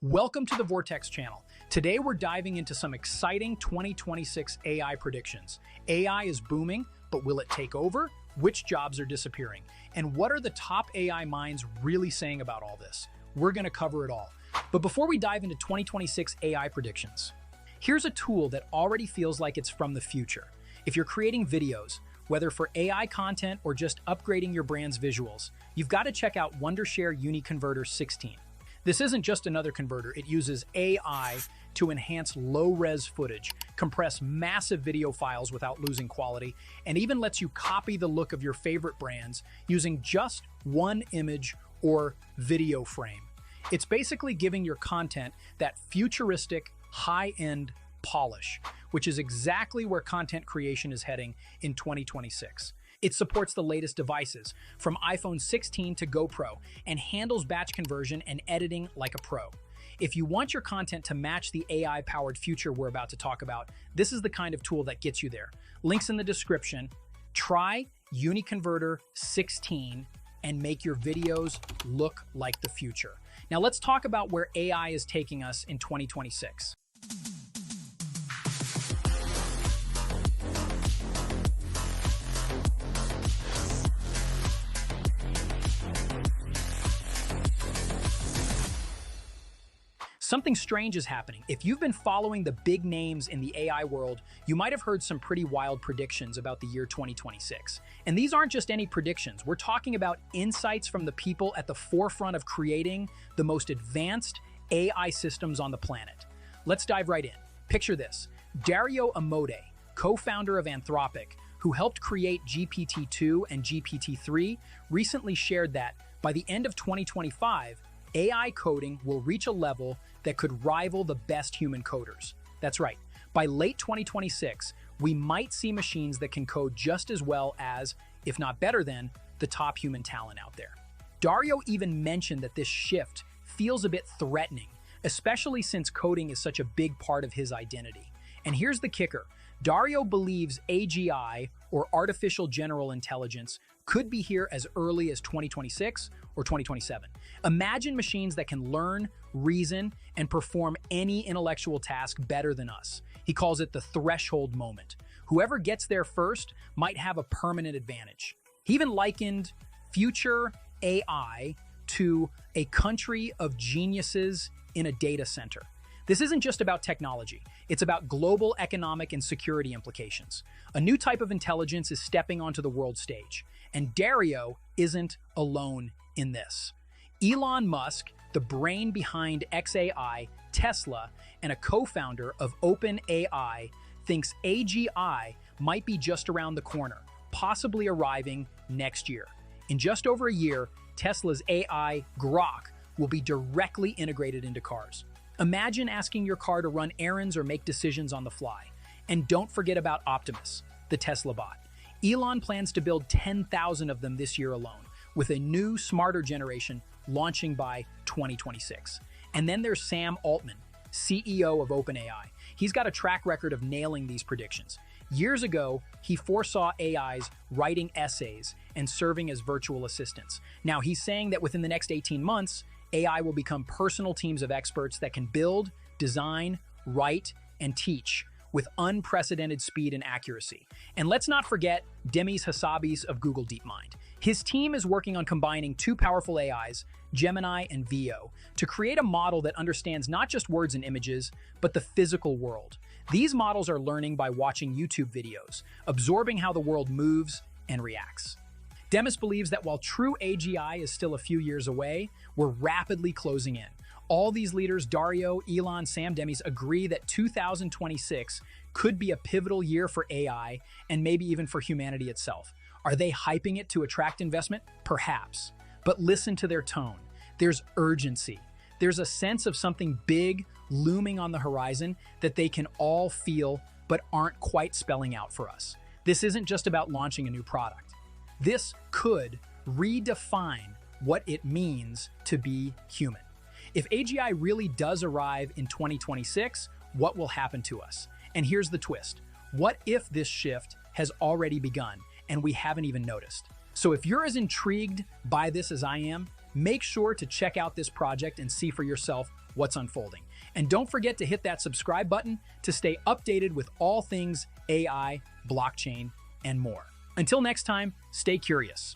Welcome to the Vortex channel. Today we're diving into some exciting 2026 AI predictions. AI is booming, but will it take over? Which jobs are disappearing? And what are the top AI minds really saying about all this? We're going to cover it all. But before we dive into 2026 AI predictions, here's a tool that already feels like it's from the future. If you're creating videos, whether for AI content or just upgrading your brand's visuals, you've got to check out Wondershare UniConverter 16. This isn't just another converter, it uses AI to enhance low-res footage, compress massive video files without losing quality, and even lets you copy the look of your favorite brands using just one image or video frame. It's basically giving your content that futuristic, high-end polish, which is exactly where content creation is heading in 2026. It supports the latest devices, from iPhone 16 to GoPro, and handles batch conversion and editing like a pro. If you want your content to match the AI-powered future we're about to talk about, this is the kind of tool that gets you there. Links in the description. Try UniConverter 16 and make your videos look like the future. Now let's talk about where AI is taking us in 2026. Something strange is happening. If you've been following the big names in the AI world, you might have heard some pretty wild predictions about the year 2026. And these aren't just any predictions. We're talking about insights from the people at the forefront of creating the most advanced AI systems on the planet. Let's dive right in. Picture this. Dario Amodei, co-founder of Anthropic, who helped create GPT-2 and GPT-3, recently shared that by the end of 2025, AI coding will reach a level that could rival the best human coders. That's right. By late 2026, we might see machines that can code just as well as, if not better than, the top human talent out there. Dario even mentioned that this shift feels a bit threatening, especially since coding is such a big part of his identity. And here's the kicker. Dario believes AGI, or artificial general intelligence, could be here as early as 2026 or 2027. Imagine machines that can learn, reason, and perform any intellectual task better than us. He calls it the threshold moment. Whoever gets there first might have a permanent advantage. He even likened future AI to a country of geniuses in a data center. This isn't just about technology, it's about global economic and security implications. A new type of intelligence is stepping onto the world stage, and Dario isn't alone in this. Elon Musk, the brain behind xAI, Tesla, and a co-founder of OpenAI, thinks AGI might be just around the corner, possibly arriving next year. In just over a year, Tesla's AI, Grok, will be directly integrated into cars. Imagine asking your car to run errands or make decisions on the fly. And don't forget about Optimus, the Tesla bot. Elon plans to build 10,000 of them this year alone, with a new, smarter generation launching by 2026. And then there's Sam Altman, CEO of OpenAI. He's got a track record of nailing these predictions. Years ago, he foresaw AIs writing essays and serving as virtual assistants. Now he's saying that within the next 18 months, AI will become personal teams of experts that can build, design, write, and teach with unprecedented speed and accuracy. And let's not forget Demis Hassabis of Google DeepMind. His team is working on combining two powerful AIs, Gemini and Veo, to create a model that understands not just words and images, but the physical world. These models are learning by watching YouTube videos, absorbing how the world moves and reacts. Demis believes that while true AGI is still a few years away, we're rapidly closing in. All these leaders, Dario, Elon, Sam, Demis, agree that 2026 could be a pivotal year for AI and maybe even for humanity itself. Are they hyping it to attract investment? Perhaps. But listen to their tone. There's urgency. There's a sense of something big looming on the horizon that they can all feel but aren't quite spelling out for us. This isn't just about launching a new product. This could redefine what it means to be human. If AGI really does arrive in 2026, what will happen to us? And here's the twist. What if this shift has already begun and we haven't even noticed? So if you're as intrigued by this as I am, make sure to check out this project and see for yourself what's unfolding. And don't forget to hit that subscribe button to stay updated with all things AI, blockchain, and more. Until next time, stay curious.